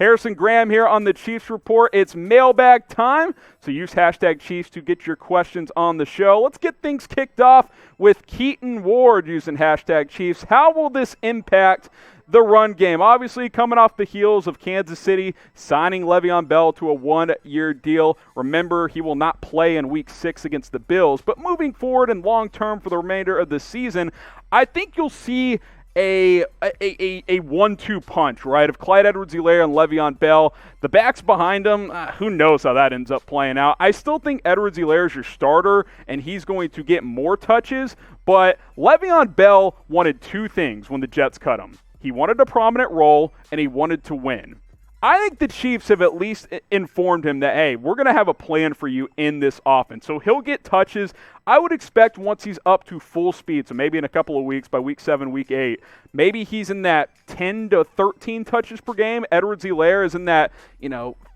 Harrison Graham here on the Chiefs Report. It's mailbag time, so use hashtag Chiefs to get your questions on the show. Let's get things kicked off with Keaton Ward using hashtag Chiefs. How will this impact the run game? Obviously, coming off the heels of Kansas City signing Le'Veon Bell to a one-year deal. Remember, he will not play in Week 6 against the Bills. But moving forward and long-term for the remainder of the season, I think you'll see a 1-2 punch, right, of Clyde Edwards-Helaire and Le'Veon Bell. The backs behind him, who knows how that ends up playing out. I still think Edwards-Helaire is your starter, and he's going to get more touches. But Le'Veon Bell wanted two things when the Jets cut him. He wanted a prominent role, and he wanted to win. I think the Chiefs have at least informed him that, hey, we're going to have a plan for you in this offense. So he'll get touches. I would expect once he's up to full speed, so maybe in a couple of weeks, by Week 7, Week 8, maybe he's in that 10 to 13 touches per game. Edwards-Helaire is in that,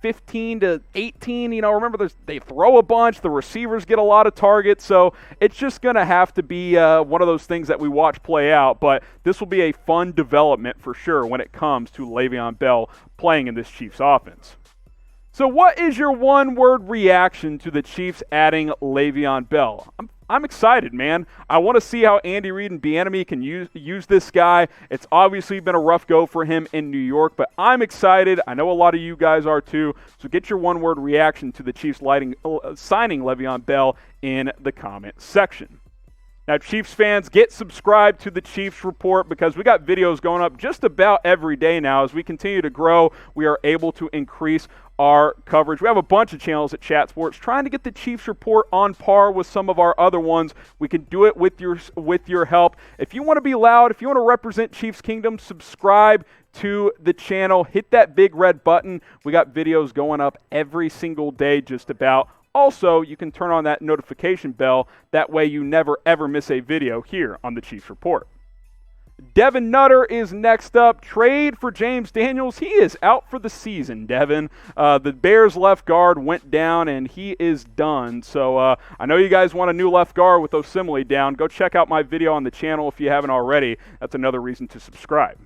15 to 18. Remember, they throw a bunch. The receivers get a lot of targets. So it's just going to have to be one of those things that we watch play out. But this will be a fun development for sure when it comes to Le'Veon Bell playing in this Chiefs offense. So what is your one-word reaction to the Chiefs adding Le'Veon Bell? I'm excited, man. I want to see how Andy Reid and Bieniemy can use this guy. It's obviously been a rough go for him in New York, but I'm excited. I know a lot of you guys are too. So get your one-word reaction to the Chiefs signing Le'Veon Bell in the comment section. Now, Chiefs fans, get subscribed to the Chiefs Report because we got videos going up just about every day now. As we continue to grow, we are able to increase our coverage. We have a bunch of channels at Chat Sports trying to get the Chiefs Report on par with some of our other ones. We can do it with your help. If you want to be loud, if you want to represent Chiefs Kingdom, subscribe to the channel. Hit that big red button. We got videos going up every single day just about. Also, you can turn on that notification bell. That way you never, ever miss a video here on the Chiefs Report. Devin Nutter is next up. Trade for James Daniels. He is out for the season, Devin. The Bears left guard went down, and he is done. So I know you guys want a new left guard with Osimile down. Go check out my video on the channel if you haven't already. That's another reason to subscribe.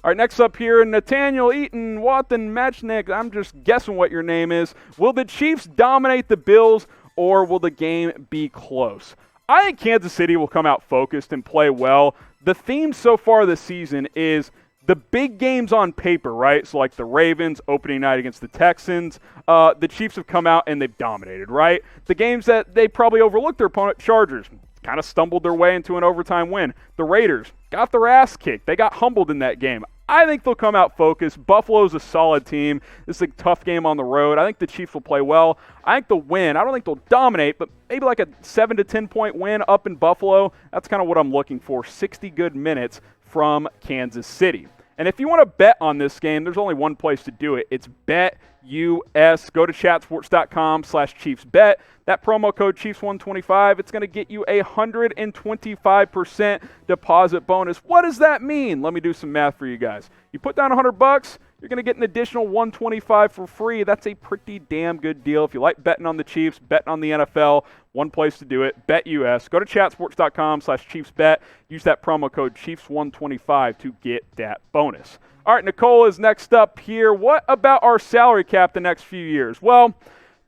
All right, next up here, Nathaniel Eaton, Wathan Matchnick. I'm just guessing what your name is. Will the Chiefs dominate the Bills, or will the game be close? I think Kansas City will come out focused and play well. The theme so far this season is the big games on paper, right? So like the Ravens opening night against the Texans, the Chiefs have come out and they've dominated, right? The games that they probably overlooked their opponent, Chargers, kind of stumbled their way into an overtime win. The Raiders got their ass kicked. They got humbled in that game. I think they'll come out focused. Buffalo's a solid team. This is a tough game on the road. I think the Chiefs will play well. I think they'll win. I don't think they'll dominate, but maybe like a 7 to 10 point win up in Buffalo. That's kind of what I'm looking for. 60 good minutes from Kansas City. And if you want to bet on this game, there's only one place to do it. It's BetUS. Go to chatsports.com/ChiefsBet. That promo code Chiefs125, it's going to get you a 125% deposit bonus. What does that mean? Let me do some math for you guys. You put down $100, you're going to get an additional $125 for free. That's a pretty damn good deal. If you like betting on the Chiefs, betting on the NFL, one place to do it, BetUS. Go to chatsports.com/ChiefsBet. Use that promo code Chiefs125 to get that bonus. All right, Nichole is next up here. What about our salary cap the next few years? Well,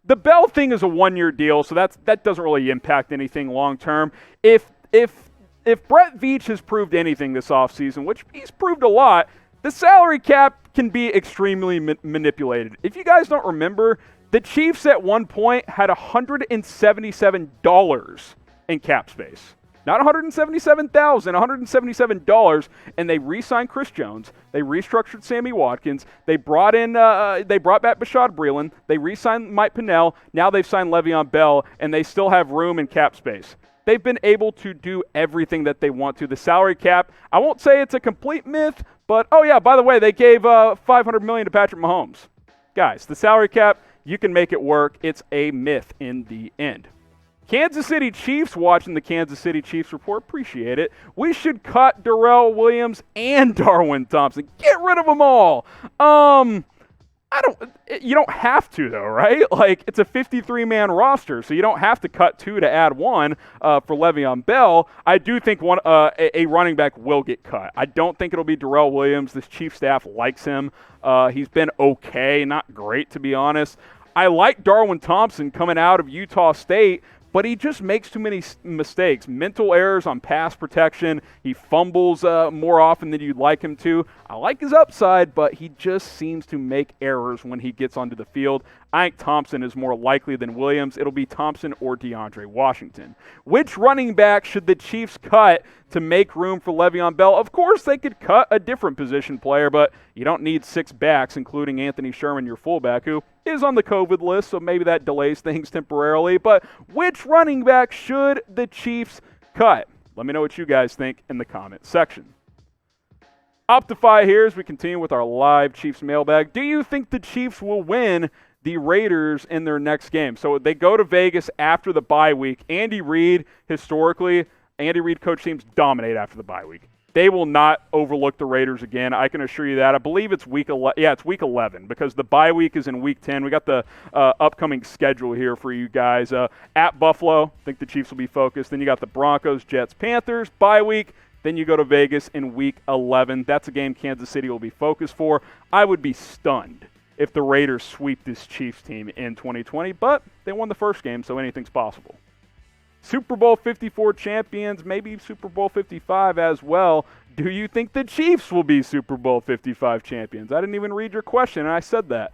the Bell thing is a one-year deal, so that doesn't really impact anything long-term. If Brett Veach has proved anything this offseason, which he's proved a lot, the salary cap can be extremely manipulated. If you guys don't remember, the Chiefs at one point had $177 in cap space. Not $177,000, $177, and they re-signed Chris Jones. They restructured Sammy Watkins. They brought back Bashaud Breeland. They re-signed Mike Pennell. Now they've signed Le'Veon Bell, and they still have room in cap space. They've been able to do everything that they want to. The salary cap, I won't say it's a complete myth, but oh yeah, by the way, they gave $500 million to Patrick Mahomes. Guys, the salary cap, you can make it work. It's a myth in the end. Kansas City Chiefs watching the Kansas City Chiefs Report. Appreciate it. We should cut Darrel Williams and Darwin Thompson. Get rid of them all. You don't have to, though, right? Like, it's a 53-man roster, so you don't have to cut 2 to add 1 for Le'Veon Bell. I do think a running back will get cut. I don't think it'll be Darrel Williams. This Chief staff likes him. He's been okay, not great, to be honest. I like Darwin Thompson coming out of Utah State, but he just makes too many mistakes. Mental errors on pass protection. He fumbles more often than you'd like him to. I like his upside, but he just seems to make errors when he gets onto the field. I think Thompson is more likely than Williams. It'll be Thompson or DeAndre Washington. Which running back should the Chiefs cut to make room for Le'Veon Bell? Of course, they could cut a different position player, but you don't need 6 backs, including Anthony Sherman, your fullback, who is on the COVID list, so maybe that delays things temporarily. But which running back should the Chiefs cut? Let me know what you guys think in the comment section. Optify here as we continue with our live Chiefs mailbag. Do you think the Chiefs will win the Raiders in their next game? So they go to Vegas after the bye week. Andy Reid, historically, Andy Reid coach teams dominate after the bye week. They will not overlook the Raiders again. I can assure you that. I believe it's week 11. Yeah, it's week 11 because the bye week is in week 10. We got the upcoming schedule here for you guys. At Buffalo, I think the Chiefs will be focused. Then you got the Broncos, Jets, Panthers, bye week. Then you go to Vegas in week 11. That's a game Kansas City will be focused for. I would be stunned if the Raiders sweep this Chiefs team in 2020, but they won the first game, so anything's possible. Super Bowl 54 champions, maybe Super Bowl 55 as well. Do you think the Chiefs will be Super Bowl 55 champions? I didn't even read your question, and I said that.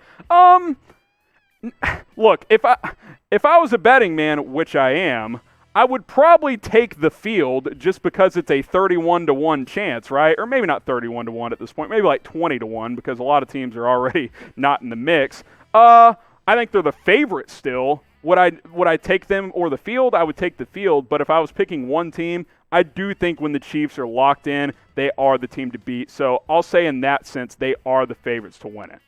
Look, if I was a betting man, which I am, I would probably take the field just because it's a 31-1 chance, right? Or maybe not 31-1 at this point, maybe like 20-1 because a lot of teams are already not in the mix. I think they're the favorite still. Would I take them or the field? I would take the field, but if I was picking one team, I do think when the Chiefs are locked in, they are the team to beat. So I'll say in that sense, they are the favorites to win it.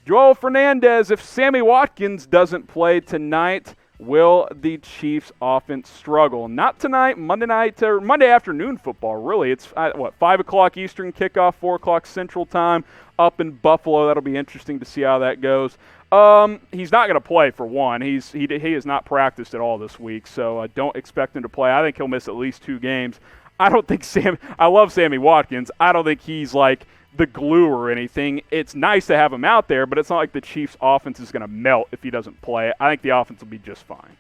Joel Fernandez, if Sammy Watkins doesn't play tonight, will the Chiefs offense struggle? Not tonight, Monday night or Monday afternoon football, really. It's 5 o'clock Eastern kickoff, 4 o'clock Central time up in Buffalo. That'll be interesting to see how that goes. He's not going to play for one. He has not practiced at all this week, so don't expect him to play. I think he'll miss at least 2 games. I love Sammy Watkins. I don't think he's like the glue or anything. It's nice to have him out there, but it's not like the Chiefs' offense is going to melt if he doesn't play. I think the offense will be just fine.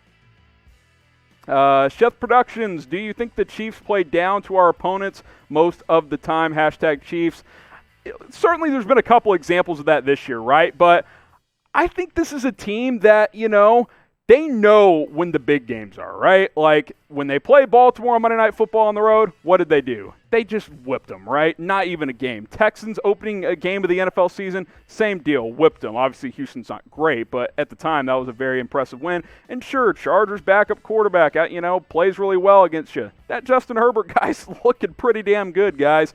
Sheth Productions, do you think the Chiefs play down to our opponents most of the time? Hashtag Chiefs. Certainly there's been a couple examples of that this year, right? But I think this is a team that, they know when the big games are, right? Like, when they play Baltimore on Monday Night Football on the road, what did they do? They just whipped them, right? Not even a game. Texans opening a game of the NFL season, same deal, whipped them. Obviously, Houston's not great, but at the time, that was a very impressive win. And sure, Chargers backup quarterback, plays really well against you. That Justin Herbert guy's looking pretty damn good, guys.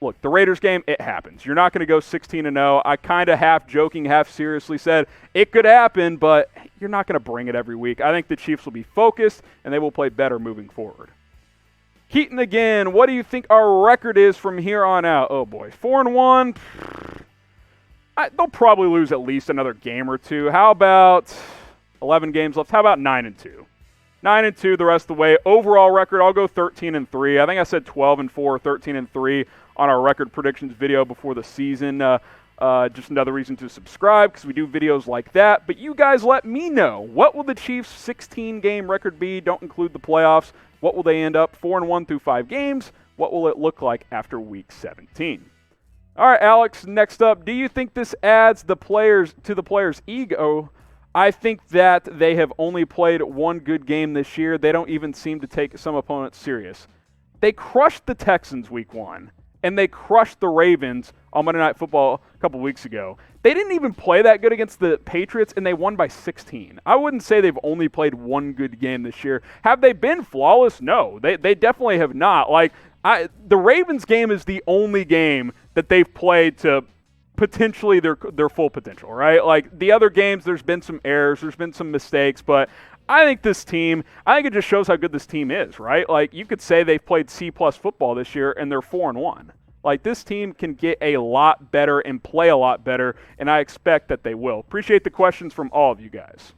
Look, the Raiders game, it happens. You're not going to go 16-0. I kind of half joking, half seriously said it could happen, but you're not going to bring it every week. I think the Chiefs will be focused, and they will play better moving forward. Keaton again, what do you think our record is from here on out? Oh, boy, 4-1. They'll probably lose at least another game or two. How about 11 games left? How about 9-2? 9-2 the rest of the way. Overall record, I'll go 13-3. I think I said 12-4, 13-3 on our record predictions video before the season. Just another reason to subscribe because we do videos like that. But you guys let me know. What will the Chiefs' 16-game record be? Don't include the playoffs. What will they end up? 4-1 through 5 games. What will it look like after Week 17? All right, Alex, next up. Do you think this adds the players ego? I think that they have only played one good game this year. They don't even seem to take some opponents serious. They crushed the Texans Week 1, and they crushed the Ravens on Monday Night Football a couple weeks ago. They didn't even play that good against the Patriots, and they won by 16. I wouldn't say they've only played one good game this year. Have they been flawless? No, they definitely have not. The Ravens game is the only game that they've played to potentially their full potential, right? Like the other games, there's been some errors, there's been some mistakes, but I think it just shows how good this team is, right? Like you could say they've played C+ football this year and they're 4-1. Like, this team can get a lot better and play a lot better, and I expect that they will. Appreciate the questions from all of you guys.